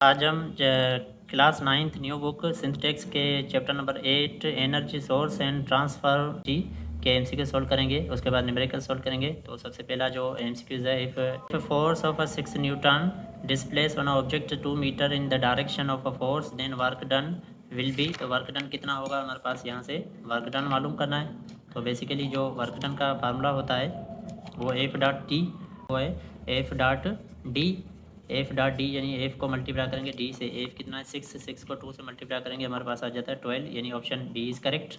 आज हम class 9th new book synthetics के chapter number 8 energy source and transfer जी के एमसीक्यू सोल्व करेंगे। उसके बाद न्यूमेरिकल सोल्व करेंगे। तो सबसे पहला जो एमसीक्यूज है, if force of a 6 newton displace on object 2 metre in the direction of a force then work done will be. तो वर्क डन कितना होगा हमारे पास, यहाँ से वर्क डन मालूम करना है। तो बेसिकली जो वर्क डन का फार्मूला होता है वो एफ डॉट टी, वो है F dot D. F dot D यानी एफ को मल्टीप्लाई करेंगे डी से। एफ कितना है 6, 6 को 2 से मल्टीप्लाई करेंगे हमारे पास आ जाता है 12, यानी ऑप्शन डी इज़ करेक्ट।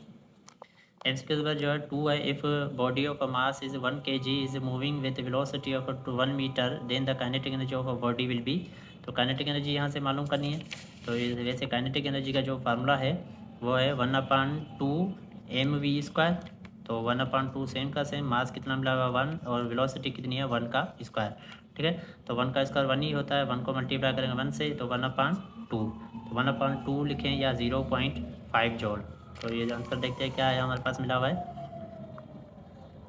एम्स के बाद जो है 2 है, if body of a mass is 1 kg is moving with velocity of 1 metre then the kinetic energy of a body will be. तो काइनेटिक एनर्जी यहाँ से मालूम करनी है। तो वैसे काइनेटिक एनर्जी का जो फार्मूला है वो है 1/2 mv²। तो 1/2 सेम का सेम, मास कितना मिला हुआ 1 और वेलोसिटी कितनी है 1 का स्क्वायर। ठीक है, तो 1 का स्क्वायर 1 ही होता है। 1 को मल्टीप्लाई करेंगे 1 से तो 1/2, तो 1/2 लिखें या 0.5 जॉल। तो ये आंसर देखते हैं क्या है हमारे पास मिला हुआ है।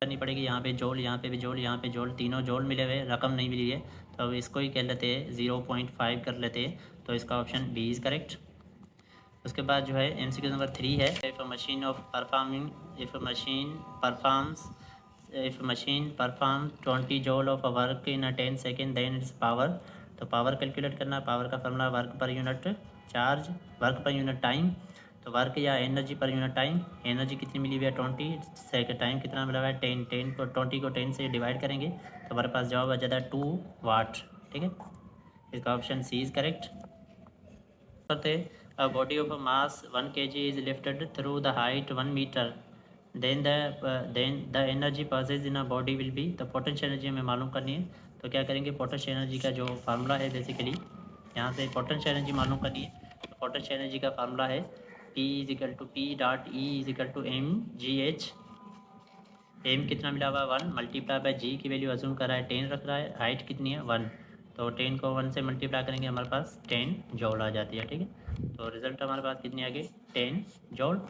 करनी पड़ेगी यहाँ पे जोल, यहाँ पे भी जोल, यहाँ पे जोल, तीनों जोल मिले हुए, रकम नहीं मिली है। तो अब इसको ही कह लेते हैं 0.5 कर लेते हैं। तो इसका ऑप्शन बी इज़ करेक्ट। उसके बाद जो है एमसीक्यू नंबर 3 है, if a machine of performing if machine perform 20 joule of a work in a 10 second then its power. तो पावर कैलकुलेट करना, पावर का formula work per unit charge, work per unit time. तो work या energy per unit time, energy कितनी मिली हुई है 20 second, time कितना मिला हुआ है 10, 10 को 20 को 10 से डिवाइड करेंगे तो हमारे पास जवाब आ जाता है 2 वाट। ठीक है, इसका ऑप्शन सी इज़ करेक्ट। करते a body of a mass 1 kg is lifted through the height 1 meter then the energy passes in a body will be। तो पोटेंशियल एनर्जी हमें मालूम करनी है। तो क्या करेंगे, पोटेंशियल एनर्जी का जो फार्मूला है बेसिकली यहाँ से पोटेंशियल एनर्जी मालूम करनी है। तो पोटेंशियल एनर्जी का फार्मूला है P equal to P dot E equal to M G H. M कितना मिला हुआ है 1, मल्टीप्लाई बाय जी की वैल्यू अज्यूम कर रहा है 10 रख रहा है, हाइट कितनी है 1। तो 10 को 1 से मल्टीप्लाई करेंगे हमारे पास 10 जॉल आ जाती है। ठीक है, तो रिजल्ट हमारे पास कितनी आ गई 10 जॉल।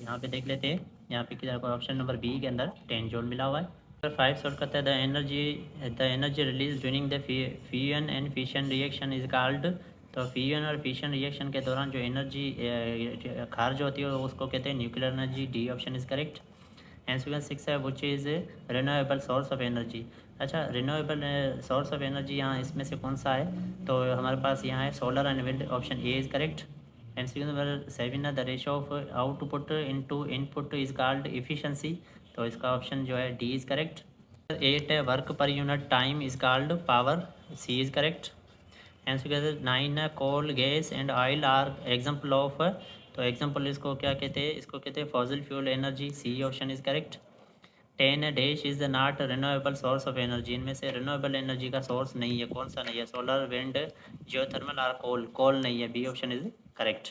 यहाँ पे देख लेते हैं, यहाँ पे किधर को ऑप्शन नंबर बी के अंदर 10 जॉल मिला हुआ है। नंबर 5 सॉल्व करता है, the energy release during the fusion and fission reaction is called. तो फ्यूजन और फिशन रिएक्शन के दौरान जो एनर्जी खारिज होती है उसको कहते हैं nuclear energy. D option is correct. And 6 है which is renewable source of energy. अच्छा, रिन्यूएबल सोर्स ऑफ एनर्जी यहाँ इसमें से कौन सा है, तो हमारे पास यहाँ है solar and wind, option A is correct. And number 7 the ratio of output into input is called efficiency. तो इसका ऑप्शन जो है डी इज़ करेक्ट। 8 है work per unit time is called power, C is correct. And 9 coal gas and oil are example of. तो example इसको क्या कहते हैं, इसको कहते हैं fossil fuel energy, C option is correct. 10 dash is not renewable source of energy, इनमें से रिन्यूएबल एनर्जी का सोर्स नहीं है, कौन सा नहीं है, सोलर विंड जियोथर्मल और कोल, कोल नहीं है, B option is correct.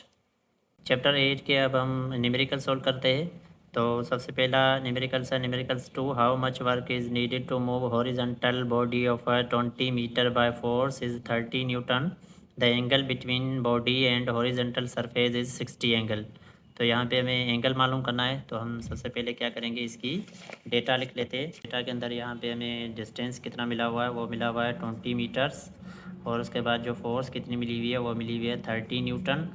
Chapter 8 के अब हम न्यूमेरिकल सोल्व करते हैं। तो सबसे पहला न्यूमेरिकल्स है numericals 2, how much work is needed to move horizontal body of 20 metre by force is 30 newton, the angle between body and horizontal surface is 60 angle. तो यहाँ पे हमें एंगल मालूम करना है। तो हम सबसे पहले क्या करेंगे, इसकी डेटा लिख लेते हैं। डेटा के अंदर यहाँ पे हमें डिस्टेंस कितना मिला हुआ है, वो मिला हुआ है 20 मीटर्स। और उसके बाद जो फोर्स कितनी मिली हुई है, वो मिली हुई है 30 न्यूटन।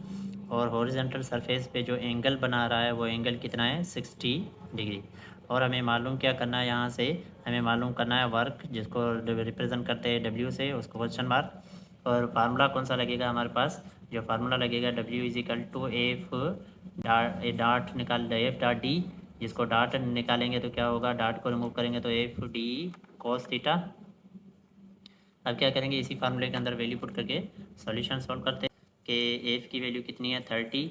और हॉरिजॉन्टल सरफेस पे जो एंगल बना रहा है वो एंगल कितना है 60 डिग्री। और हमें मालूम क्या करना है, यहाँ से हमें मालूम करना है वर्क, जिसको रिप्रेजेंट करते हैं डब्ल्यू से, उसको क्वेश्चन मार्क। और फार्मूला कौन सा लगेगा हमारे पास, जो फार्मूला लगेगा W is equal to F dot निकाल एफ डॉट डी। जिसको डाट निकालेंगे तो क्या होगा, डाट को रिमूव करेंगे तो एफ डी कॉस थीटा। अब क्या करेंगे, इसी फार्मूले के अंदर वैल्यू पुट करके सॉल्यूशन सॉल्व करते हैं कि एफ की वैल्यू कितनी है 30,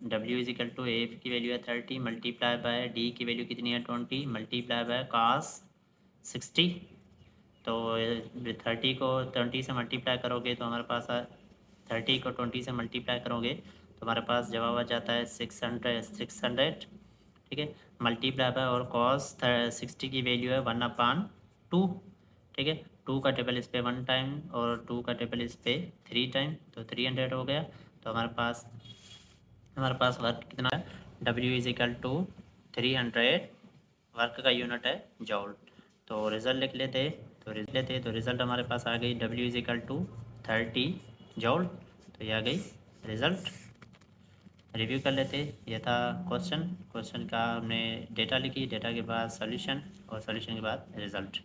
W is equal to F की वैल्यू है 30 मल्टीप्लाई बाय डी की वैल्यू कितनी है 20 मल्टीप्लाई बाय कॉस 60। तो 30 को 20 से मल्टीप्लाई करोगे तो हमारे पास 30 को 20 से मल्टीप्लाई करोगे तो हमारे पास जवाब आ जाता है 600। ठीक है, मल्टीप्लाई बाय और कॉस 60 की वैल्यू है 1/2। ठीक है, 2 का टेबल इस पे 1 टाइम और 2 का टेबल इस पे 3 टाइम, तो 300 हो गया। तो हमारे पास वर्क कितना है, W is equal to 300, work का यूनिट है जॉल। तो रिजल्ट लिख लेते, तो रिजल्ट हमारे पास आ गई W is equal to 30 joule. तो ये आ गई रिज़ल्ट। रिव्यू कर लेते। ये था क्वेश्चन का हमने डेटा लिखी, डेटा के बाद सॉल्यूशन और सॉल्यूशन के बाद रिज़ल्ट।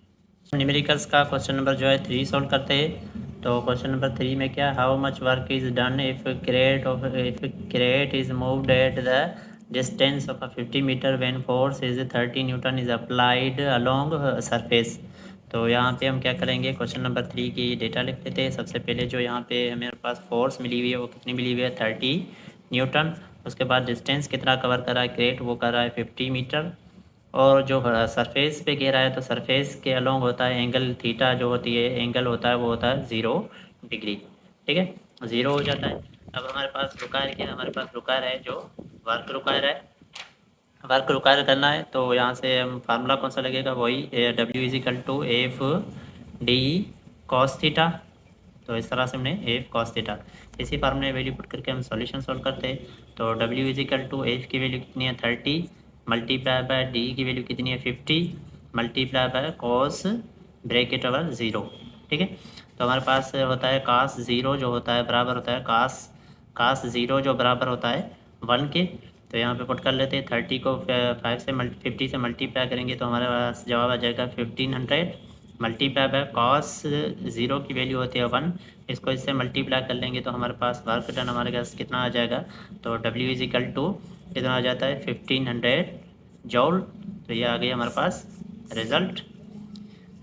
न्यूमेरिकल्स का क्वेश्चन नंबर जो है 3 सॉल्व करते हैं। तो क्वेश्चन नंबर 3 में क्या, how much work is done if crate is moved at the distance of 50 metre when force is 30 newton is applied along surface. तो यहाँ पे हम क्या करेंगे, क्वेश्चन नंबर 3 की डेटा लिख लेते हैं। सबसे पहले जो यहाँ पे हमारे पास फोर्स मिली हुई है वो कितनी मिली हुई है, 30 न्यूटन। उसके बाद डिस्टेंस कितना कवर कर रहा है क्रेट, वो कर रहा है 50 मीटर। और जो सरफेस पे घेरा है तो सरफेस के अलोंग होता है एंगल थीटा जो होती है, एंगल होता है वो होता है 0 डिग्री। ठीक है, 0 हो जाता है। अब हमारे पास रुकायर क्या है, हमारे पास रुकायर है जो वर्क रुकायर है। वर्क रुकायर करना है तो यहाँ से हम फार्मूला कौन सा लगेगा, वही W equal to F D cos theta. तो इस तरह से हमने एफ कॉस थीटा, इसी फार्मूले वैल्यू पुट करके हम सॉल्यूशन सॉल्व करते हैं। तो W इजिकल टू एफ की वैल्यू कितनी है 30, मल्टीप्लाई बाय डी की वैल्यू कितनी है 50, multiply by cos bracket over 0। ठीक है, तो हमारे पास होता है कास 0 जो होता है बराबर होता है कास 0 जो बराबर होता है 1 के। तो यहाँ पे पुट कर लेते हैं, 30 को 50 से मल्टीप्लाई करेंगे तो हमारे पास जवाब आ जाएगा 1500 मल्टीप्लाई बाय कॉस 0 की वैल्यू होती है 1। इसको इससे मल्टीप्लाई कर लेंगे तो हमारे पास वर्क डन हमारे पास कितना आ जाएगा, तो W इजिकल टू कितना आ जाता है 1500 जॉल। तो ये आ गई हमारे पास रिजल्ट।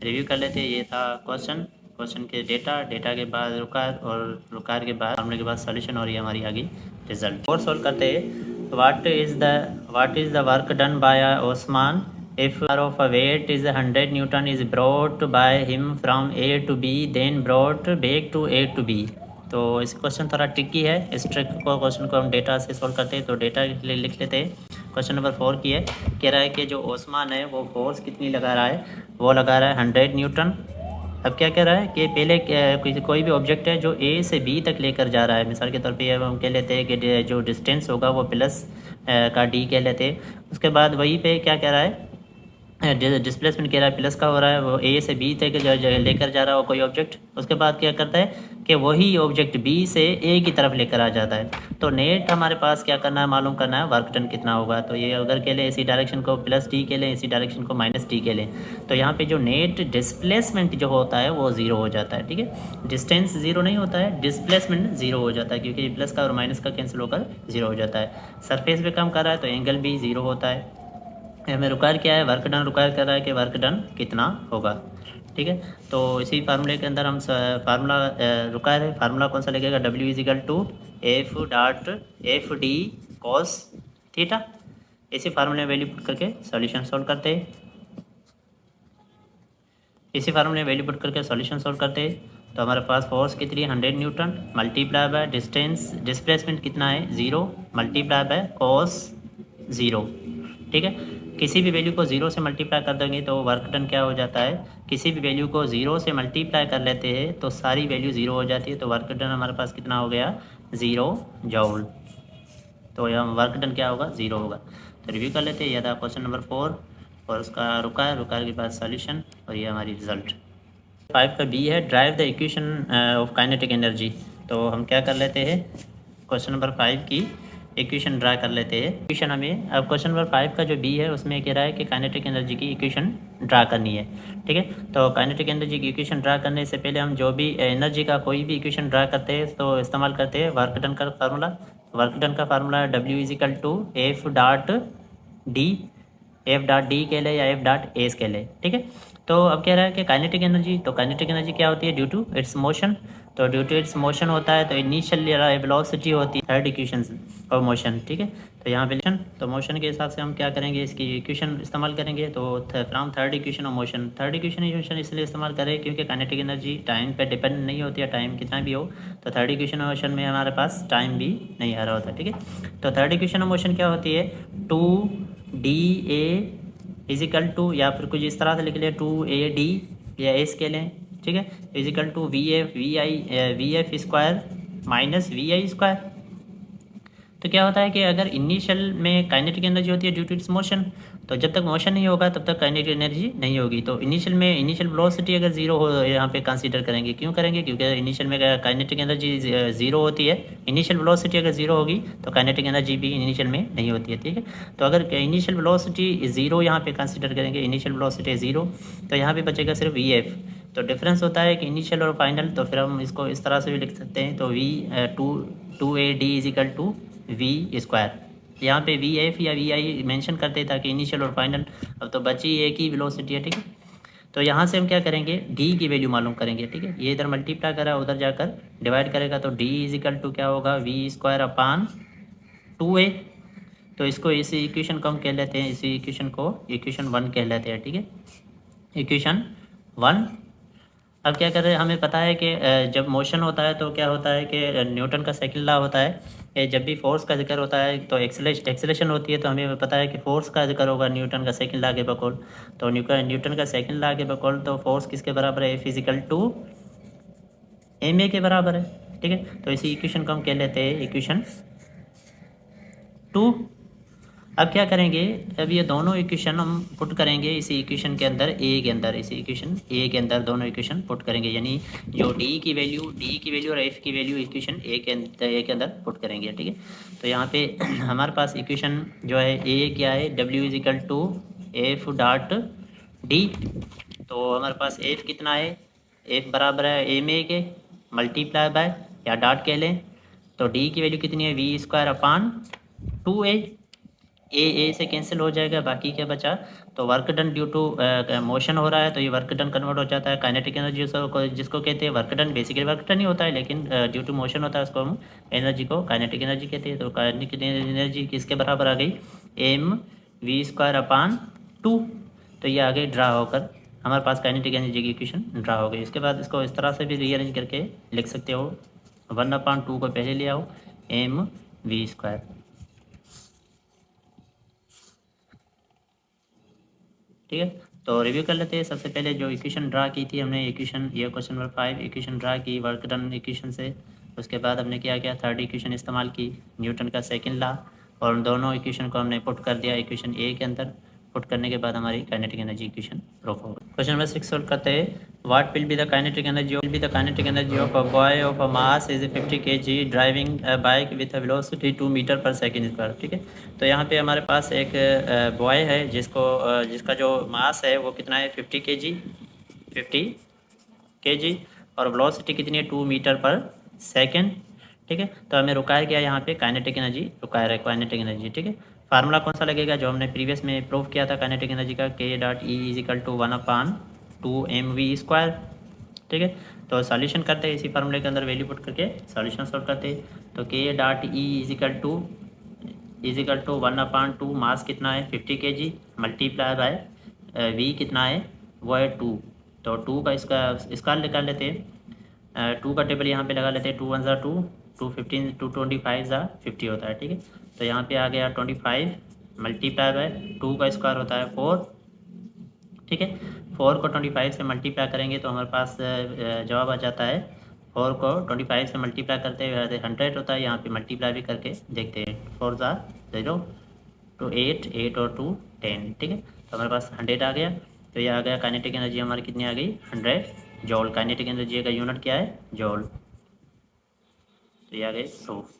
रिव्यू कर लेते हैं। ये था क्वेश्चन के डेटा के बाद रुकायर और रुकायर के बाद फार्मूले के बाद सॉल्यूशन, और ये हमारी आ गई रिजल्ट। और सॉल्व करते हैं। What is the work done by ओस्मान if of a weight is 100 Newton is brought by him from A to B then brought back to A to B। तो इस क्वेश्चन थोड़ा ट्रिकी है। इस question को हम डेटा से solve करते हैं। तो डेटा के लिए लिख लेते हैं। क्वेश्चन नंबर 4 की है, कह रहा है कि जो ओस्मान है वो फोर्स कितनी लगा रहा है, वो लगा रहा है 100 न्यूटन। अब क्या कह रहा है कि पहले कोई भी ऑब्जेक्ट है जो A से B तक लेकर जा रहा है। मिसाल के तौर पे हम कह लेते हैं कि जो डिस्टेंस होगा वो प्लस का D कह लेते हैं। उसके बाद वहीं पे क्या कह रहा है, डिस्प्लेसमेंट कह रहा है प्लस का हो रहा है, वो A से B तक लेकर जा रहा है वो कोई ऑब्जेक्ट। उसके बाद क्या करता है कि वही ऑब्जेक्ट B से A की तरफ लेकर आ जाता है। तो नेट हमारे पास क्या करना है, मालूम करना है वर्क डन कितना होगा। तो ये अगर कह लें इसी डायरेक्शन को प्लस D कह लें, इसी डायरेक्शन को माइनस D कह लें, तो यहाँ पे जो नेट डिस्प्लेसमेंट जो होता है वो 0 हो जाता है। ठीक है, डिस्टेंस 0 नहीं होता है, डिस्प्लेसमेंट 0 हो जाता है, क्योंकि प्लस का और माइनस का कैंसिल होकर 0 हो जाता है। सरफेस पे काम कर रहा है तो एंगल भी 0 होता है। हमें रुकायर क्या है, वर्क डन रुकायर कर रहा है कि वर्क डन कितना होगा। ठीक है, तो इसी फार्मूले के अंदर हम फार्मूला रुकायर है, फार्मूला कौन सा लगेगा, W equal to F D cos theta. इसी फार्मूले वैल्यू पुट करके सॉल्यूशन सॉल्व करते हैं। इसी फार्मूले वैल्यू पुट करके सॉल्यूशन सॉल्व करते हैं। तो हमारे पास फोर्स कितनी है 100 न्यूटन, मल्टीप्लाई बाय डिस्प्लेसमेंट कितना है 0, मल्टीप्लाई बाय कॉस 0। ठीक है, किसी भी वैल्यू को 0 से मल्टीप्लाई कर देंगे तो वर्क डन क्या हो जाता है, किसी भी वैल्यू को 0 से मल्टीप्लाई कर लेते हैं तो सारी वैल्यू 0 हो जाती है। तो वर्क डन हमारे पास कितना हो गया 0 जॉल। तो यह वर्क डन क्या होगा 0 होगा। तो रिव्यू कर लेते हैं। यह था क्वेश्चन नंबर 4 और उसका रुकायर के बाद सॉल्यूशन, और ये हमारी रिजल्ट। 5 का B है, drive the equation of kinetic energy. तो हम क्या कर लेते हैं, क्वेश्चन नंबर 5 की इक्वेशन ड्रा कर लेते हैं। इक्वेशन हमें अब क्वेश्चन नंबर 5 का जो B है उसमें कह रहा है कि काइनेटिक एनर्जी की इक्वेशन ड्रा करनी है। ठीक है, तो काइनेटिक एनर्जी की इक्वेशन ड्रा करने से पहले हम जो भी एनर्जी का कोई भी इक्वेशन ड्रा करते हैं तो इस्तेमाल करते हैं वर्क डन का फार्मूला। वर्क डन का फार्मूला है W equal to F dot D कह ले या एफ डॉट एस कह ले। ठीक है, तो अब कह रहा है कि काइनेटिक एनर्जी, तो काइनेटिक एनर्जी क्या होती है, ड्यू टू इट्स मोशन। तो ड्यू टू इट्स मोशन होता है तो इनिशियल वेलोसिटी होती है थर्ड इक्वेशन ऑफ मोशन। ठीक है, तो यहाँ पे तो मोशन के हिसाब से हम क्या करेंगे, इसकी इक्वेशन इस्तेमाल करेंगे। तो from third equation of motion, third equation इसलिए इस्तेमाल करें क्योंकि काइनेटिक एनर्जी टाइम पे डिपेंड नहीं होती है, टाइम कितना भी हो। तो थर्ड इक्वेशन ऑफ मोशन में हमारे पास टाइम भी नहीं आ रहा होता। ठीक है, तो थर्ड इक्वेशन ऑफ मोशन क्या होती है, 2DA इजिकल टू, या फिर कुछ इस तरह से लिख लें 2AD या एस के लें। ठीक है, equal to VF square minus VI square. तो क्या होता है कि अगर इनिशियल में काइनेटिक एनर्जी होती है ड्यू टू इट्स मोशन, तो जब तक मोशन नहीं होगा तब तक काइनेटिक एनर्जी नहीं होगी। तो इनिशियल में इनिशियल वेलोसिटी अगर जीरो हो यहाँ पे कंसीडर करेंगे, क्यों करेंगे, क्योंकि इनिशियल में काइनेटिक एनर्जी जीरो होती है। इनिशियल वेलोसिटी अगर जीरो होगी तो काइनेटिक एनर्जी भी इनिशियल में नहीं होती है, ठीक है। तो अगर इनिशियल वेलोसिटी जीरो यहाँ पे कंसीडर करेंगे, इनिशियल वेलोसिटी जीरो, तो यहाँ पे बचेगा सिर्फ वी एफ। तो डिफरेंस होता है कि इनिशियल और फाइनल, तो फिर हम इसको इस तरह से भी लिख सकते हैं। तो V two A D is equal to V square. यहाँ पे वी एफ या वी आई मैंशन करते ताकि इनिशियल और फाइनल। अब तो बची एक ही वेलोसिटी है, ठीक है। तो यहाँ से हम क्या करेंगे, डी की वैल्यू मालूम करेंगे, ठीक है। ये इधर मल्टीप्लाई करा, उधर जाकर डिवाइड करेगा, तो डी इज इक्वल टू क्या होगा, वी स्क्वायर अपान 2a। तो इसको इसी इक्वेशन को हम कह लेते हैं, इसी इक्वेशन को इक्वेशन 1 कह लेते हैं, ठीक है, इक्वेशन 1। अब क्या कर रहे हैं, हमें पता है कि जब मोशन होता है तो क्या होता है कि न्यूटन का सेकंड लॉ होता है कि जब भी फोर्स का जिक्र होता है तो एक्सेलेरेशन होती है। तो हमें पता है कि फोर्स का जिक्र होगा न्यूटन का सेकंड लॉ के बकौल। तो न्यूटन का सेकंड लॉ के बकौल तो फोर्स किसके बराबर है, फिजिकल टू एम ए के बराबर है, ठीक है। तो इसी इक्वेशन को हम कह लेते हैं इक्वेशन 2। अब क्या करेंगे, अब ये दोनों इक्वेशन हम पुट करेंगे इसी इक्वेशन के अंदर, ए के अंदर, इसी इक्वेशन ए के अंदर दोनों इक्वेशन पुट करेंगे। यानी जो डी की वैल्यू और एफ की वैल्यू इक्वेशन ए के अंदर पुट करेंगे, ठीक है। तो यहाँ पे हमारे पास इक्वेशन जो है ए क्या है, W is equal to F dot D. तो हमारे पास एफ कितना है, एफ बराबर है एम ए के मल्टीप्लाई बाय या डॉट कह लें। तो डी की वैल्यू कितनी है, वी स्क्वायर अपान 2a। ए से कैंसिल हो जाएगा, बाकी क्या बचा, तो work done due to motion हो रहा है, तो ये वर्क डन कन्वर्ट हो जाता है काइनेटिक एनर्जी जिसको कहते हैं work done. Basically work done ही होता है, लेकिन ड्यू टू मोशन होता है, उसको हम एनर्जी को काइनेटिक एनर्जी कहते हैं। तो काइनेटिक एनर्जी किसके बराबर आ गई, एम वी स्क्वायर अपान 2। तो ये आगे ड्रा होकर हमारे पास काइनेटिक एनर्जी की इक्वेशन ड्रा हो गई। इसके बाद इसको इस तरह से भी रीअरेंज करके लिख सकते हो, 1/2 को पहले ले आओ, एम वी स्क्वायर, ठीक है। तो रिव्यू कर लेते हैं। सबसे पहले जो इक्वेशन ड्रा की थी हमने, इक्वेशन ये क्वेश्चन नंबर 5 इक्वेशन ड्रा की वर्क डन इक्वेशन से। उसके बाद हमने क्या किया, थर्ड इक्वेशन इस्तेमाल की, न्यूटन का सेकंड लॉ, और दोनों इक्वेशन को हमने पुट कर दिया इक्वेशन ए के अंदर। पुट करने के बाद हमारी काइनेटिक एनर्जी इक्वेशन प्रूफ हो गई। क्वेश्चन नंबर 6 सोल्व करते हैं। What will be the kinetic energy of a boy of a mass is 50 kg driving a bike with a velocity 2 metre per second square, ठीक है। तो यहाँ पे हमारे पास एक बॉय है जिसका जो मास है वो कितना है, 50 kg, और वेलोसिटी कितनी है, 2 मीटर पर सेकेंड, ठीक है। तो हमें रिक्वायर किया यहाँ पे काइनेटिक एनर्जी, रिक्वायर है काइनेटिक एनर्जी, ठीक है। फार्मूला कौन सा लगेगा, जो हमने प्रीवियस में प्रूव किया था काइनेटिक एनर्जी का, K dot E is equal to 1/2 M V square, ठीक है। तो सॉल्यूशन करते हैं इसी फार्मूले के अंदर, वैल्यू पुट करके सॉल्यूशन सॉल्व करते हैं। तो K dot E is equal to 1/2, mass कितना है 50 kg, मल्टीप्लाई बाय वी कितना है वो है 2। तो 2 का इसका निकाल लेते हैं, 2 का टेबल यहाँ पे लगा लेते हैं, 2 1 ज़ा 2, 2 15, 2 25 ज़ा 50 होता है, ठीक है। तो यहाँ पे आ गया 25 मल्टीप्लाई बाय 2 का स्क्वायर होता है 4, ठीक है। 4 को 25 से मल्टीप्लाई करेंगे तो हमारे पास जवाब आ जाता है, 4 को 25 से मल्टीप्लाई करते हुए 100 होता है। यहाँ पे मल्टीप्लाई भी करके देखते हैं, 4 ज़ा 0, 2 8, 8 और 2 10, ठीक है। तो हमारे पास 100 आ गया। तो ये आ गया काइनेटिक एनर्जी हमारी कितनी आ गई, 100 जॉल। काइनेटिक एनर्जी का यूनिट क्या है, जॉल। तो ये आ गए प्रूफ,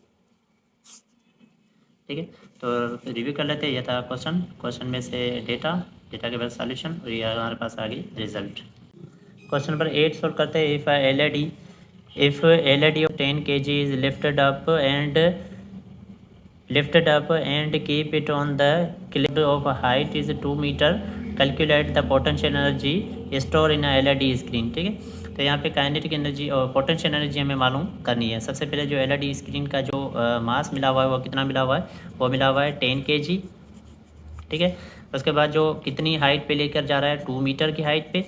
ठीक है। तो रिव्यू कर लेते हैं। ये था क्वेश्चन में से डेटा के बाद सॉल्यूशन, और ये हमारे पास आ गई रिजल्ट। क्वेश्चन नंबर 8 सोल्व करते हैं। If L E D of 10 kg is lifted up and keep it on the clip of a height is 2 meter, calculate the potential energy stored in a LED screen, ठीक है। तो यहाँ पे kinetic energy और potential energy हमें मालूम करनी है। सबसे पहले जो LED स्क्रीन का जो मास मिला हुआ है वो कितना मिला हुआ है, वो मिला हुआ है 10 kg, ठीक है। उसके बाद जो कितनी हाइट पे लेकर जा रहा है, 2 मीटर की हाइट पे,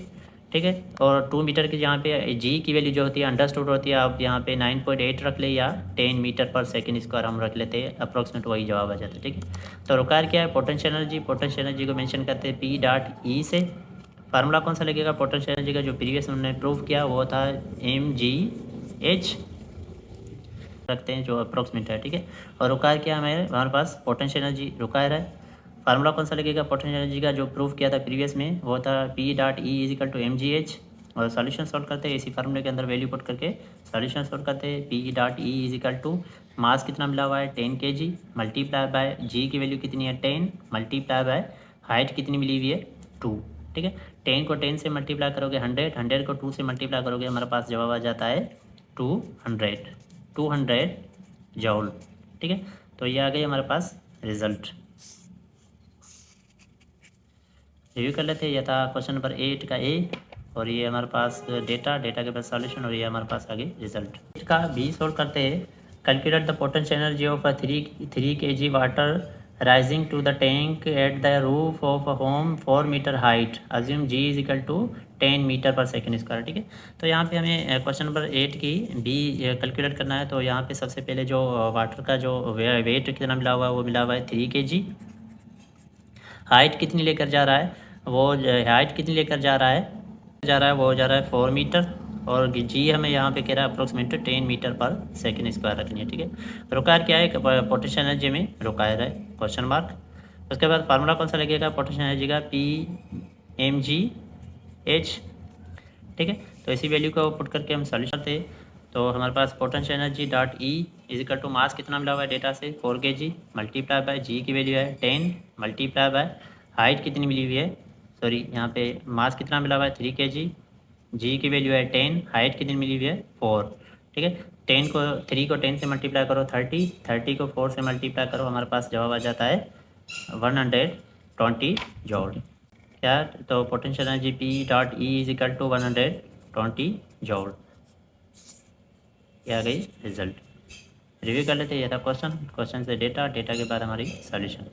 ठीक है। और 2 मीटर की जहाँ पे जी की वैल्यू जो होती है अंडरस्टूड होती है, आप यहाँ पे 9.8 रख ले या 10 मीटर पर सेकेंड स्क्वायर हम रख लेते हैं, अप्रॉक्सीमेट वही जवाब आ जाता है, ठीक है। तो रिक्वायर क्या है, पोटेंशियल एनर्जी को मेंशन करते हैं पी डॉट ई से। फार्मूला कौन सा लगेगा पोटेंशियल एनर्जी का, जो प्रीवियस हमने प्रूव किया वो था mgh, रखते हैं जो अप्रोक्सीमेट है, ठीक है। और रिक्वायर क्या है हमारे पास, पोटेंशियल एनर्जी रिक्वायर है। फार्मूला कौन सा लगेगा पोटेंशियल एनर्जी का, जो प्रूफ किया था प्रीवियस में, वो था P.E=mgh। और सॉल्यूशन सॉल्व करते हैं इसी फार्मूले के अंदर वैल्यू पुट करके सॉल्यूशन सॉल्व करते हैं। P.E= मास कितना मिला हुआ है 10 kg मल्टीप्लाई बाय जी की वैल्यू कितनी है 10 मल्टीप्लाई बाय हाइट कितनी मिली हुई है 2, ठीक है। 10 को 10 से मल्टीप्लाई करोगे 100, 100 को 2 से मल्टीप्लाई करोगे हमारे पास जवाब आ जाता है 200 जॉल, ठीक है। तो ये आ गई हमारे पास रिजल्ट। रिव्यू कर लेते हैं। यह था क्वेश्चन नंबर 8 का ए, और ये हमारे पास डेटा के पास सॉल्यूशन, और ये हमारे पास आगे रिजल्ट। इसका बी सोल्व करते हैं। Calculate the potential energy of a 3 kg water rising to the tank at the roof of a home 4 metre height, assume G=10 metre per second square, ठीक है। तो यहाँ पे हमें क्वेश्चन नंबर 8 की बी कैलकुलेट करना है। तो यहाँ पे सबसे पहले जो वाटर का जो वेट कितना मिला हुआ है वो मिला हुआ है 3 kg। हाइट कितनी लेकर जा रहा है, वो हाइट कितनी लेकर जा रहा है वो जा रहा है 4 मीटर, और जी हमें यहाँ पे कह रहा है approximate 10 metre per second square रखनी है, ठीक है। रिक्वायर क्या है, पोटेंशियल एनर्जी में रिक्वायर है क्वेश्चन मार्क। उसके बाद फार्मूला कौन सा लगेगा पोटेंशियल एनर्जी का, P.mgh, ठीक है। तो इसी वैल्यू को पुट करके हम सॉल्यूशन करते हैं। तो हमारे पास पोटेंशियल एनर्जी .E मास कितना मिला हुआ है डेटा से 4 kg मल्टीप्लाई बाय जी की वैल्यू है 10 मल्टीप्लाई बाय हाइट कितनी मिली हुई है, सॉरी यहाँ पे मास कितना मिला हुआ है 3 kg, जी की वैल्यू है 10, हाइट कितनी मिली हुई है 4, ठीक है। 3 को 10 से मल्टीप्लाई करो 30 को 4 से मल्टीप्लाई करो, हमारे पास जवाब आ जाता है 120 जॉल। क्या, तो पोटेंशियल एनर्जी P.E=120 जॉल। यह आ गई रिजल्ट। रिव्यू कर लेते हैं। यह था क्वेश्चन से डेटा के बाद हमारी सॉल्यूशन।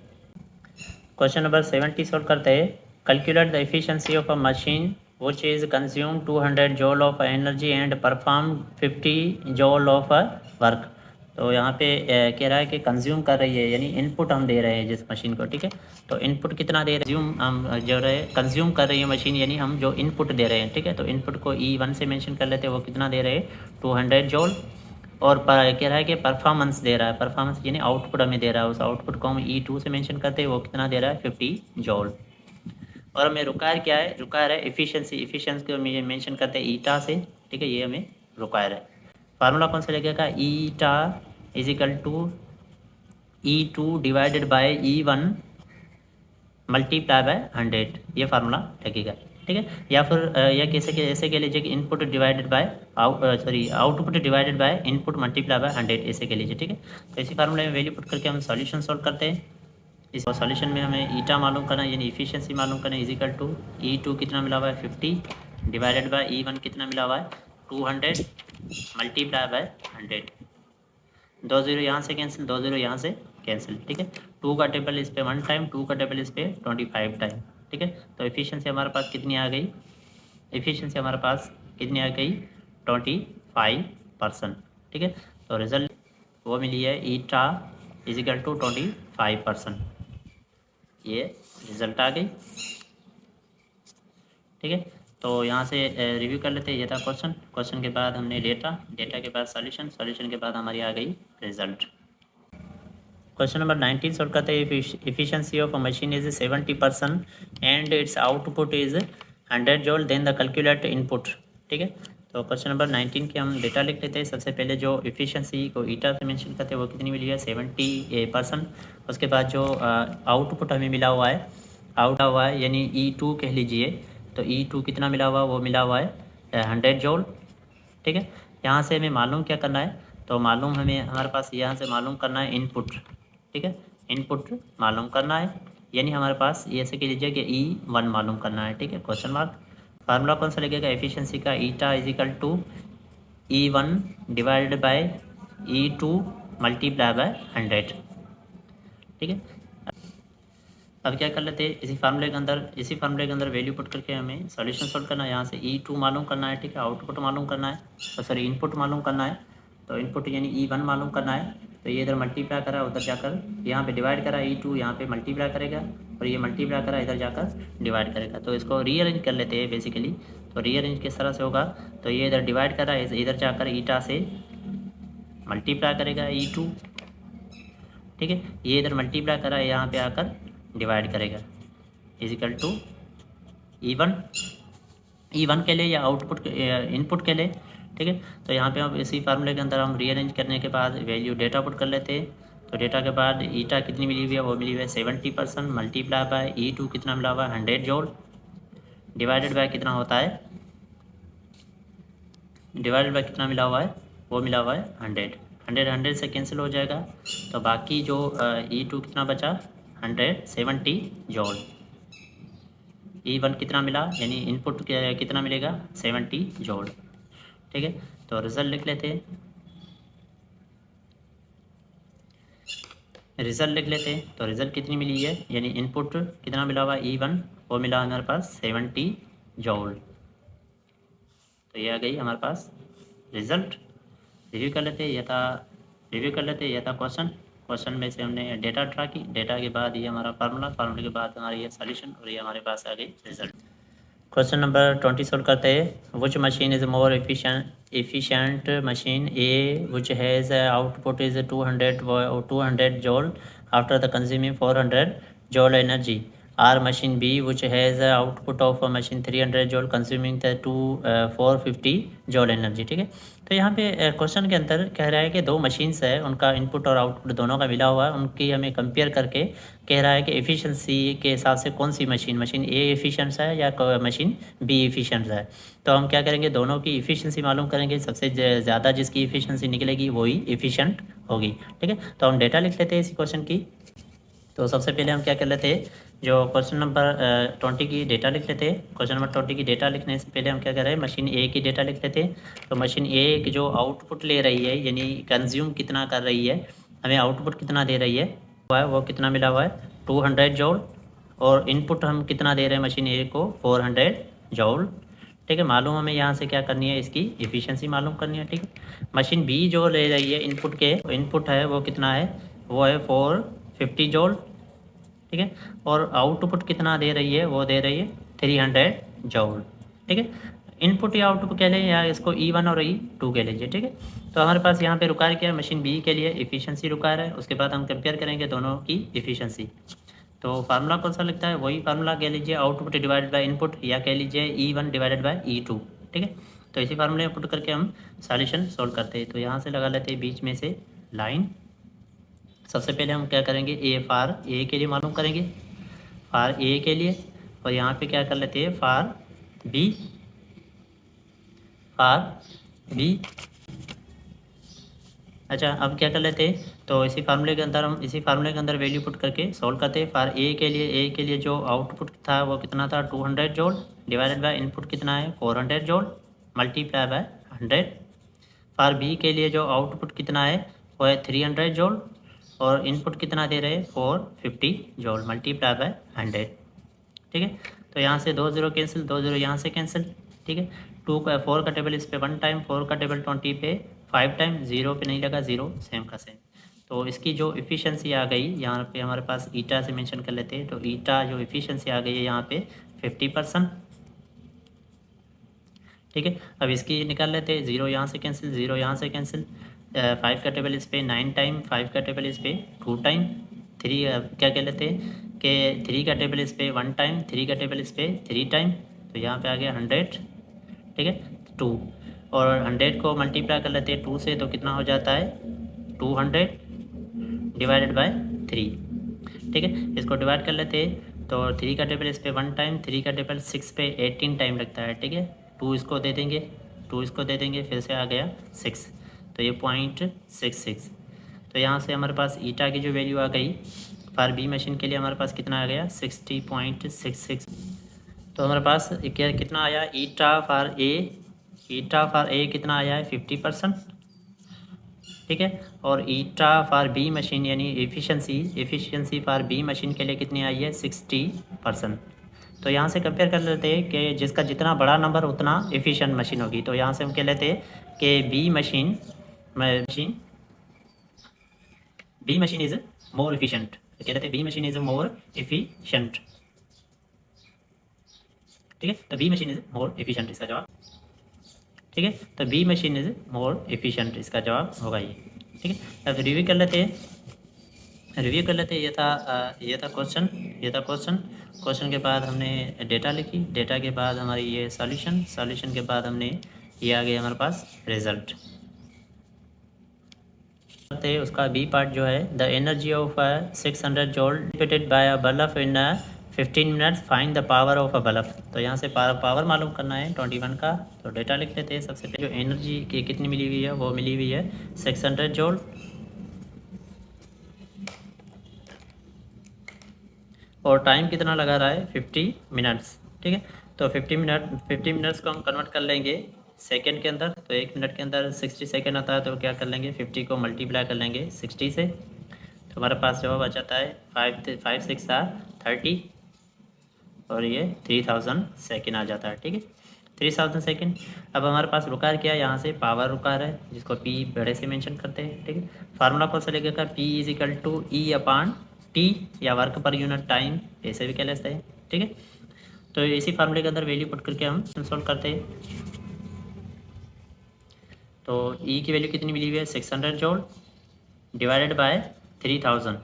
क्वेश्चन नंबर 70 सोल्व करते हैं। Calculate the efficiency of a machine which is consume 200 joule of energy and perform 50 joule of work। तो यहाँ पे कह रहा है कि कंज्यूम कर रही है, यानी इनपुट हम दे रहे हैं जिस मशीन को, ठीक है। तो इनपुट कितना दे रहे हैं, हम जो रहे कंज्यूम कर रही है मशीन, यानी हम जो इनपुट दे रहे हैं, ठीक है। तो इनपुट को E1 से मेंशन कर लेते हैं, वो कितना दे रहे हैं 200 जॉल। और कह रहा है कि परफॉर्मेंस दे रहा है, परफॉर्मेंस यानी आउटपुट हमें दे रहा है, उस आउटपुट को हम E2 से मेंशन करते हैं, वो कितना दे रहा है 50 जॉल। और हमें रिक्वायर क्या है, रिक्वायर है एफिशिएंसी को मेंशन करते हैं ईटा से, ठीक है। ये हमें रिक्वायर है। फार्मूला कौन सा लगेगा, E2 divided by E1 multiply by 100, ये फार्मूला लगेगा, ठीक है। या फिर यह ऐसे कह लीजिए कि input divided by output divided by input multiply by 100, ऐसे कह लीजिए, ठीक है। तो इसी फार्मूले में वैल्यू पुट करके हम सॉल्यूशन सॉल्व करते हैं। इस सॉल्यूशन में हमें ईटा मालूम करना है, यानी इफिशिएंसी मालूम करना है, E2 कितना मिला हुआ है 50 डिवाइडेड बाय E1 कितना मिला हुआ है 200 मल्टीप्लाई बाय 100। 2 0 यहाँ से कैंसिल, 2 0 यहाँ से कैंसिल, ठीक है। 2 का टेबल इस पे 1 टाइम, 2 का टेबल इस पे 25 टाइम, ठीक है। तो एफिशिएंसी हमारे पास कितनी आ गई, 25%, ठीक है। तो रिजल्ट वो मिली है E=25%, ये रिजल्ट आ गई, ठीक है। तो यहाँ से रिव्यू कर लेते हैं। ये था क्वेश्चन के बाद हमने डेटा के बाद सॉल्यूशन के बाद हमारी आ गई रिजल्ट। क्वेश्चन नंबर 19 सोल्व करते हैं। Efficiency of a machine is 70% and its output is 100 joule, then the calculate input, ठीक है। तो क्वेश्चन नंबर 19 के हम डेटा लिख लेते हैं। सबसे पहले जो एफिशिएंसी को ईटा से मेंशन करते हैं वो कितनी मिली है 70%। उसके बाद जो आउटपुट हमें मिला हुआ है यानी E2 कह लीजिए, तो E2 कितना मिला हुआ, वो मिला हुआ है 100 जॉल, ठीक है। यहाँ से हमें मालूम क्या करना है, तो मालूम हमारे पास यहाँ से मालूम करना है इनपुट, ठीक है। इनपुट मालूम करना है, यानी हमारे पास ये ऐसे कह लीजिए कि E1 मालूम करना है, ठीक है, क्वेश्चन मार्क। फार्मूला कौन सा लगेगा एफिशिएंसी का, E1 divided by E2 multiply by 100, ठीक है। अब क्या कर लेते हैं, इसी फार्मूले के अंदर वैल्यू पुट करके हमें सॉल्यूशन सॉल्व करना है। यहाँ से E2 मालूम करना है, ठीक है, आउटपुट मालूम करना है, सॉरी इनपुट मालूम करना है। तो इनपुट यानी E1 मालूम करना है, तो ये इधर मल्टीप्लाई करा, उधर जाकर यहाँ पे डिवाइड करा, E2 यहाँ पे मल्टीप्लाई करेगा, और ये मल्टीप्लाई करा इधर जाकर डिवाइड करेगा। तो इसको रीअरेंज कर लेते हैं बेसिकली। तो रीअरेंज किस तरह से होगा, तो ये इधर डिवाइड करा, इधर जाकर ईटा से मल्टीप्लाई करेगा E2, ठीक है। ये इधर मल्टीप्लाई करा, यहाँ पे आकर डिवाइड करेगा, इजिकल टू E1 के लिए या आउटपुट इनपुट के लिए, ठीक है। तो यहाँ पे हम इसी फार्मूले के अंदर हम रीअरेंज करने के बाद वैल्यू डेटा पुट कर लेते हैं। तो डेटा के बाद ईटा कितनी मिली हुई है, वो मिली हुई है 70%, मल्टीप्लाई बाय E2 कितना मिला हुआ है 100 जूल, डिवाइडेड बाय कितना होता है, डिवाइडेड बाय कितना मिला हुआ है, वो मिला हुआ है 100 से कैंसिल हो जाएगा। तो बाकी जो E2 कितना बचा 170 जूल, E1 कितना मिला, यानी इनपुट कितना मिलेगा 70 जूल, ठीक है। तो रिजल्ट लिख लेते हैं, तो रिजल्ट कितनी मिली है, यानी इनपुट कितना मिला हुआ E1, वो मिला हमारे पास 70 जूल। तो ये आ गई हमारे पास रिजल्ट। रिव्यू कर लेते हैं, यथा क्वेश्चन में से हमने डेटा ड्रा की, डेटा के बाद ये हमारा फार्मूले के बाद हमारा ये सॉल्यूशन, और ये हमारे पास आ गई रिजल्ट। क्वेश्चन नंबर 20 सोल्व करते हैं। विच machine is more efficient machine A, which has output is 200 joule after the consuming 400 joule energy, or machine B, which has output of a machine 300 joule consuming the 450 joule energy, ठीक है। तो यहाँ पे question के अंदर कह रहा है कि दो मशीन्स है, उनका इनपुट और आउटपुट दोनों का मिला हुआ है, उनकी हमें कंपेयर करके कह रहा है कि एफिशिएंसी के हिसाब से कौन सी मशीन ए एफिशिएंट है या मशीन बी एफिशिएंट है। तो हम क्या करेंगे, दोनों की एफिशिएंसी मालूम करेंगे, सबसे ज़्यादा जिसकी एफिशिएंसी निकलेगी वही एफिशिएंट होगी, ठीक है। तो हम डेटा लिख लेते हैं इसी क्वेश्चन की। तो सबसे पहले हम क्या कर लेते हैं, जो क्वेश्चन नंबर 20 की डेटा लिख लेते हैं। क्वेश्चन नंबर 20 की डेटा लिखने से पहले हम क्या कर रहे हैं, मशीन ए की डेटा लिख लेते हैं। तो मशीन ए की जो आउटपुट ले रही है, यानी कंज्यूम कितना कर रही है, हमें आउटपुट कितना दे रही है, वो कितना मिला हुआ है 200 जूल, और इनपुट हम कितना दे रहे हैं मशीन ए को 400 जूल, ठीक है। मालूम हमें यहाँ से क्या करनी है, इसकी एफिशिएंसी मालूम करनी है, ठीक है। मशीन बी जो ले रही है इनपुट है वो कितना है, वो है 450 जूल, ठीक है। और आउटपुट कितना दे रही है, वो दे रही है 300 जूल, ठीक है। इनपुट या आउटपुट कह लें, या इसको E1 और E2 कह लीजिए, ठीक है। तो हमारे पास यहाँ पे रिक्वायर क्या है, मशीन बी के लिए एफिशिएंसी रिक्वायर है। उसके बाद हम कंपेयर करेंगे दोनों की एफिशिएंसी। तो फार्मूला कौन सा लगता है, वही फार्मूला कह लीजिए, आउटपुट डिवाइडेड बाय इनपुट, या कह लीजिए E1 डिवाइडेड बाय E2, ठीक है। तो इसी फार्मूले में पुट करके हम सॉल्यूशन सोल्व करते हैं। तो यहाँ से लगा लेते हैं बीच में से लाइन। सबसे पहले हम क्या करेंगे, फार ए के लिए मालूम करेंगे, फार ए के लिए, और यहाँ पे क्या कर लेते हैं फार बी, अच्छा अब क्या कर लेते हैं, तो इसी फार्मूले के अंदर वैल्यू पुट करके सॉल्व करते हैं। फार ए के लिए जो आउटपुट था वो कितना था 200 जूल, डिवाइडेड बाय इनपुट कितना है 400 joule, multiply by 100। For B के लिए जो आउटपुट कितना है वो है 300 जूल, और इनपुट कितना दे रहे हैं 450 जूल, मल्टीप्लाई बाय 100, ठीक है। तो यहाँ से 2 0 कैंसिल, 2 0 यहाँ से कैंसिल, ठीक है। 4 का टेबल इस पे 1 टाइम, 4 का टेबल 20 पे 5 टाइम, 0 पे नहीं लगा, 0 सेम का सेम। तो इसकी जो एफिशिएंसी आ गई, यहाँ पे हमारे पास ईटा से मेंशन कर लेते हैं। तो ईटा जो एफिशिएंसी आ गई है यहाँ पे 50%, ठीक है। अब इसकी निकाल लेते हैं, 0 यहाँ से कैंसिल, 0 यहाँ से कैंसिल, 5 का टेबल इस पे 9 टाइम, 5 का टेबल इस पे 2 टाइम, 3 क्या कह लेते हैं कि 3 का टेबल इस पे 1 टाइम, 3 का टेबल इस पे 3 टाइम। तो यहाँ पे आ गया 100, ठीक है 2, और 100 को मल्टीप्लाई कर लेते हैं 2 से, तो कितना हो जाता है 200 डिवाइडेड बाय 3, ठीक है। इसको डिवाइड कर लेते हैं, तो 3 का टेबल इस पे 1 टाइम, 3 का टेबल 6 पे 18 टाइम लगता है, ठीक है। 2 इसको दे देंगे, फिर से आ गया 6, तो ये 0.66। तो यहाँ से हमारे पास ईटा की जो वैल्यू आ गई फार बी मशीन के लिए, हमारे पास कितना आ गया 60.66। तो हमारे पास कितना आया, ईटा फार ए कितना आया है 50%, ठीक है। और ईटा फार बी मशीन यानी एफिशिएंसी फार बी मशीन के लिए कितनी आई है 60%। तो यहाँ से कंपेयर कर लेते हैं कि जिसका जितना बड़ा नंबर उतना एफिशिएंट मशीन होगी। तो यहाँ से हम कह लेते हैं कि B machine is more efficient, कह लेते हैं B machine is more efficient, ठीक है। तो B machine is more efficient इसका जवाब, ठीक है। तो B machine is more efficient इसका जवाब होगा ये। ठीक है। अब रिव्यू कर लेते हैं, ये था क्वेश्चन के बाद हमने डेटा लिखी, डेटा के बाद हमारी ये सॉल्यूशन के बाद हमने ये आ गया हमारे पास रिजल्ट। उसका बी पार्ट जो है, the energy of 600 joule dissipated by a bulb in 15 minutes, find the power of a bulb. तो यहाँ से पावर मालूम करना है 21 का। तो डेटा लिख लेते हैं। सबसे पहले जो एनर्जी की कितनी मिली हुई है, वो मिली हुई है 600 जूल, और टाइम कितना लगा रहा है 50 मिनट्स। ठीक है, तो 50 मिनट्स को हम कन्वर्ट कर लेंगे सेकेंड के अंदर। तो 1 मिनट के अंदर 60 सेकेंड आता है, तो क्या कर लेंगे 50 को मल्टीप्लाई कर लेंगे 60 से। तो हमारे पास जवाब आ जाता है 5 6 30, और ये 3000 सेकेंड आ जाता है। ठीक है, 3000 सेकेंड। अब हमारे पास रुका है क्या, यहाँ से पावर रुका है, जिसको पी बड़े से मेंशन करते हैं। ठीक है, फार्मूला कौन सा लगेगा, P is equal to E upon T, या वर्क पर यूनिट टाइम, ऐसे भी कह लेते हैं। ठीक है, तो इसी फार्मूले के अंदर वैल्यू पुट करके हम सोल्व करते हैं। तो ई की वैल्यू कितनी मिली हुई है 600 जूल डिवाइडेड बाय 3000।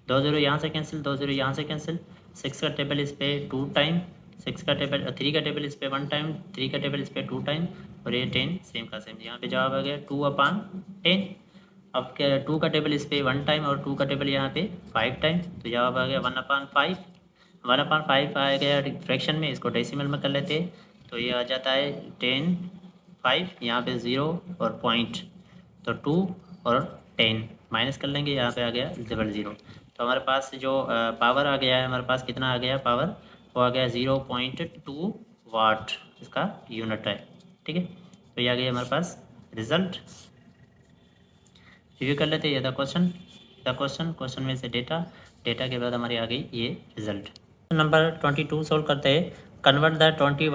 2 0 यहाँ से कैंसिल, 2 0 यहाँ से कैंसिल, 6 का टेबल इस पे 2 टाइम, 3 का टेबल इस पे 1 टाइम, 3 का टेबल इस पे 2 टाइम, और ये 10 सेम का सेम। यहाँ पे जवाब आ गया 2/10। अब क्या, 2 का टेबल इस पे 1 टाइम, और 2 का टेबल यहाँ पे 5 टाइम, तो जवाब आ गया 1/5। 1/5 आ गया फ्रैक्शन में, इसको डेसिमल में कर लेते हैं। तो ये आ जाता है 10 5, यहाँ पे 0 और पॉइंट, तो 2 और 10 माइनस कर लेंगे, यहाँ पे आ गया 0। तो हमारे पास जो पावर आ गया है, हमारे पास कितना आ गया पावर, वो आ गया 0.2 वाट, इसका यूनिट है। ठीक है, तो ये आ गया हमारे पास रिजल्ट। रिव्यू कर लेते हैं। ये क्वेश्चन में से डेटा के बाद हमारी आ गई ये रिजल्ट। नंबर 22 सोल्व करते हैं। Convert the 20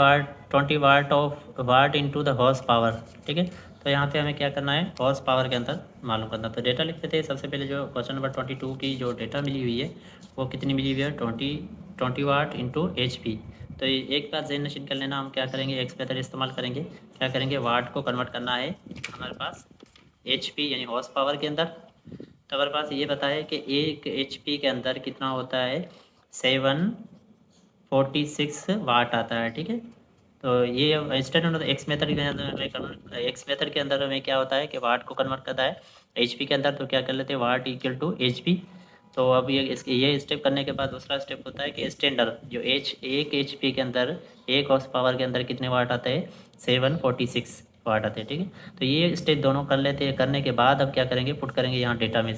watt of watt into the horse power. ठीक है, तो यहाँ पे हमें क्या करना है, हॉर्स पावर के अंदर मालूम करना। तो डेटा लिख लेते हैं। सबसे पहले जो क्वेश्चन नंबर 22 की जो डेटा मिली हुई है, वो कितनी मिली हुई है 20 वाट इंटू HP। तो एक बार जेन नशीन कर लेना, हम क्या करेंगे, एक्स मेथड इस्तेमाल करेंगे। क्या करेंगे, वाट को कन्वर्ट करना है हमारे पास HP यानी हॉर्स पावर के अंदर। तो हमारे पास ये बताया कि 1 HP के अंदर कितना होता है 746 वाट आता है। ठीक है, तो ये स्टैंडर्ड एक्स मेथड के अंदर हमें क्या होता है कि वाट को कन्वर्ट करता है HP के अंदर। तो क्या कर लेते हैं, वाट इक्वल टू HP। तो अब ये स्टेप करने के बाद दूसरा स्टेप होता है कि स्टैंडर्ड जो एक HP के अंदर, एक हॉर्स पावर के अंदर कितने वाट आते हैं 746 वाट आते हैं। ठीक है, तो ये स्टेप दोनों कर लेते हैं। करने के बाद अब क्या करेंगे, पुट करेंगे यहाँ डेटा में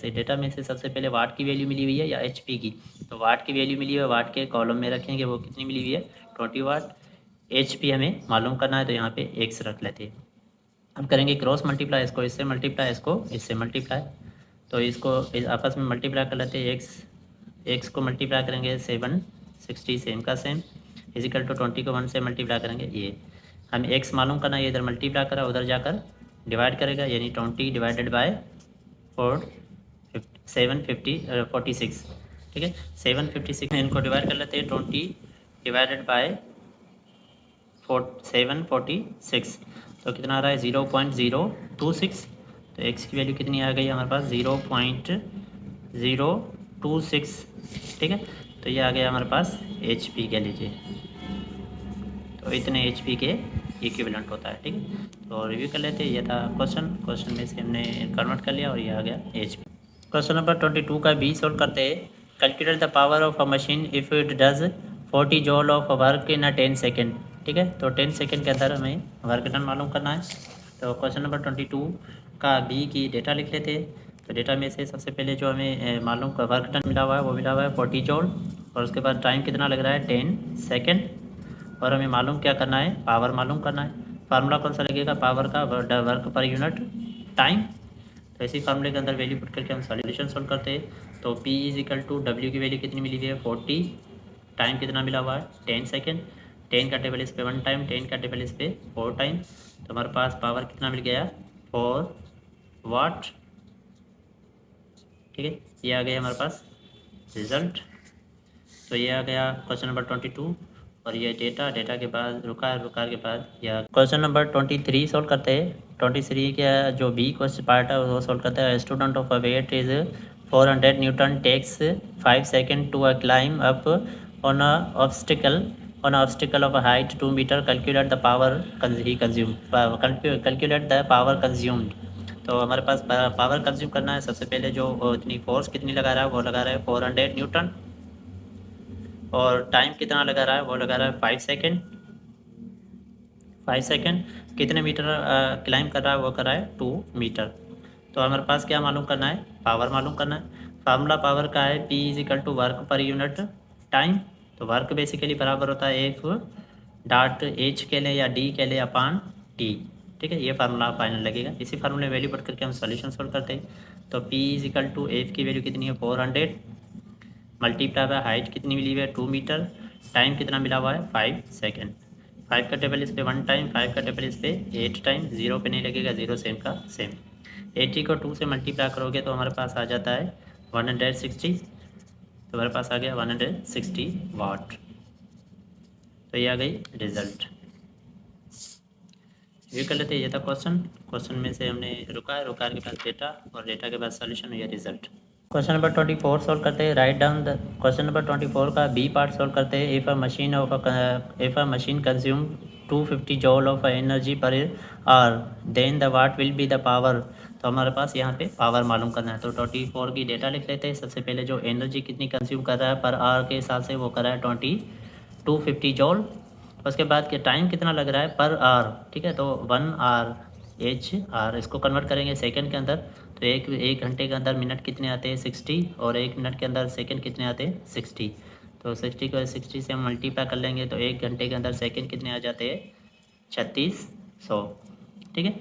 से सबसे पहले वाट की वैल्यू मिली हुई है या HP की। तो वाट की वैल्यू मिली हुई है, वाट के कॉलम में रखेंगे, वो कितनी मिली हुई है 20 वाट। HP हमें मालूम करना है, तो यहाँ पे x रख लेते हैं। अब करेंगे क्रॉस मल्टीप्लाई, इसको इससे मल्टीप्लाई, इसको इससे मल्टीप्लाई। तो इसको आपस में मल्टीप्लाई कर लेते हैं। x को मल्टीप्लाई करेंगे 760 सेम का सेम, इजिकल टू 20 को 1 से मल्टीप्लाई करेंगे। ये हमें x मालूम करना है, ये इधर मल्टीप्लाई करा, उधर जाकर डिवाइड करेगा, यानी 20 डिवाइडेड बाय 746। ठीक है, 756 इनको डिवाइड कर लेते हैं। 20 डिवाइडेड बाय 746, तो कितना आ रहा है 0.026। तो x की वैल्यू कितनी आ गई हमारे पास 0.026। ठीक है, तो ये आ गया हमारे पास HP कह लीजिए। तो इतने HP के इक्विवेलेंट होता है। ठीक है, तो रिव्यू कर लेते हैं। ये था क्वेश्चन में से हमने कन्वर्ट कर लिया, और ये आ गया HP। क्वेश्चन नंबर 22 का B सोल्व करते हैं। Calculate the power of a machine if it does 40 joule of work in 10 second. ठीक है, तो 10 सेकेंड के अंदर हमें वर्क डन मालूम करना है। तो क्वेश्चन नंबर 22 का B की डेटा लिख लेते हैं। तो डेटा में से सबसे पहले जो हमें मालूम का वर्क डन मिला हुआ है, वो मिला हुआ है 40 जूल, और उसके बाद टाइम कितना लग रहा है 10 सेकेंड, और हमें मालूम क्या करना है, पावर मालूम करना है। फार्मूला कौन सा लगेगा पावर का, वर्क पर यूनिट टाइम। तो इसी फार्मूले के अंदर वैल्यू पुट करके हम सॉल्यूशन सोल्व करते हैं। तो P is equal to W की वैल्यू कितनी मिली हुई है 40, टाइम कितना मिला हुआ है 10 सेकेंड, 10 का टेबल इस पे 1 टाइम, 10 का टेबल इस पे 4 टाइम। तो हमारे पास पावर कितना मिल गया 4 वाट। ठीक है, ये आ गया हमारे पास रिजल्ट। तो ये आ गया क्वेश्चन नंबर 22। और ये डेटा के बाद रुका के बाद या क्वेश्चन नंबर 23 सॉल्व करते हैं। 23 का जो बी क्वेश्चन पार्ट है वो सॉल्व करते हैं। Student of a weight is 400 newton takes 5 second to a climb up on a obstacle of a height 2 metre. Calculate the power he consume calculate the power consumed. तो हमारे पास power consume करना है। सबसे पहले जो इतनी फोर्स कितनी लगा रहा है, वो लगा रहा है 400 न्यूटन, और टाइम कितना लगा रहा है, वो लगा रहा है 5 सेकेंड। 5 सेकेंड कितने मीटर क्लाइम कर रहा है, वो कर रहा है 2 मीटर। तो हमारे पास क्या मालूम करना है, पावर मालूम करना है। फार्मूला पावर का है P is equal to work per unit time. तो वर्क बेसिकली बराबर होता है एफ डॉट एच के लिए या डी के लिए अपान टी। ठीक है, ये फार्मूला फाइनल लगेगा। इसी फार्मूले वैल्यू पढ़ करके हम सॉल्यूशन सोल्व करते हैं। तो P is equal to F की वैल्यू कितनी है 400 मल्टीप्लाई बाय हाइट कितनी मिली हुई है 2 मीटर, टाइम कितना मिला हुआ है 5 सेकेंड। 5 का टेबल इस पे 1 टाइम, 5 का टेबल इस पे 8 टाइम, 0 पे नहीं लगेगा, 0 सेम का सेम। 80 को 2 से मल्टीप्लाई करोगे तो हमारे पास आ जाता है 160। तो हमारे पास आ गया 160 वाट। तो ये आ गई रिजल्ट। ये कर लेते हैं, ये था क्वेश्चन में से हमने रुका के बाद डेटा और डेटा के बाद सॉल्यूशन या रिजल्ट। क्वेश्चन नंबर 24 सॉल्व करते हैं। Write down the question number 24 का बी पार्ट सॉल्व करते हैं। If a machine consume 250 joule of energy per hour then the watt will be the power. तो हमारे पास यहाँ पे पावर मालूम करना है। तो 24 की डेटा लिख लेते हैं। सबसे पहले जो एनर्जी कितनी कंज्यूम कर रहा है पर आवर के हिसाब से वो कर रहा है 250 जॉल। उसके बाद के टाइम कितना लग रहा है पर आवर। ठीक है, तो 1 आवर HR इसको कन्वर्ट करेंगे सेकंड के अंदर। तो एक घंटे के अंदर मिनट कितने आते हैं 60, और 1 मिनट के अंदर सेकंड कितने आते हैं 60। तो 60 को 60 से हम मल्टीप्लाई कर लेंगे तो 1 घंटे के अंदर सेकंड कितने आ जाते हैं 3600। ठीक है,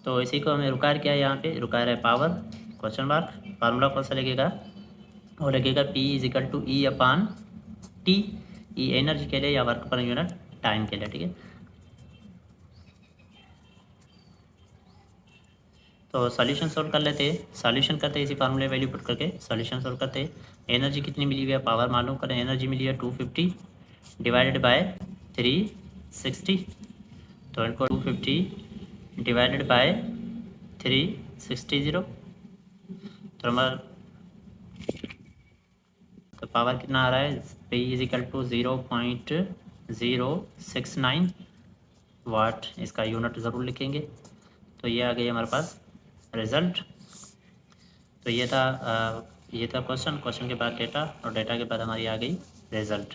तो इसी को हमें रुका किया, यहाँ पे रुका है पावर क्वेश्चन मार्क। फार्मूला कौन सा लगेगा, वो लगेगा P is equal to E upon T. E energy के लिए या वर्क पर यूनिट टाइम के लिए। ठीक है, तो सॉल्यूशन सोल्व कर लेते हैं। सॉल्यूशन करते हैं इसी फार्मूले वैल्यू पुट करके सॉल्यूशन सोल्व करते हैं। एनर्जी कितनी मिली हुई है, पावर मालूम करें। एनर्जी मिली है 250 डिवाइडेड बाय 360। तो इनको 250 डिवाइडेड बाय 360 तो हमारा तो पावर कितना आ रहा है, P इज इक्वल टू 0.069 वाट। इसका यूनिट ज़रूर लिखेंगे। तो ये आ गई हमारे पास रिज़ल्ट। तो ये था क्वेश्चन के बाद डेटा, और डेटा के बाद हमारी आ गई रिज़ल्ट।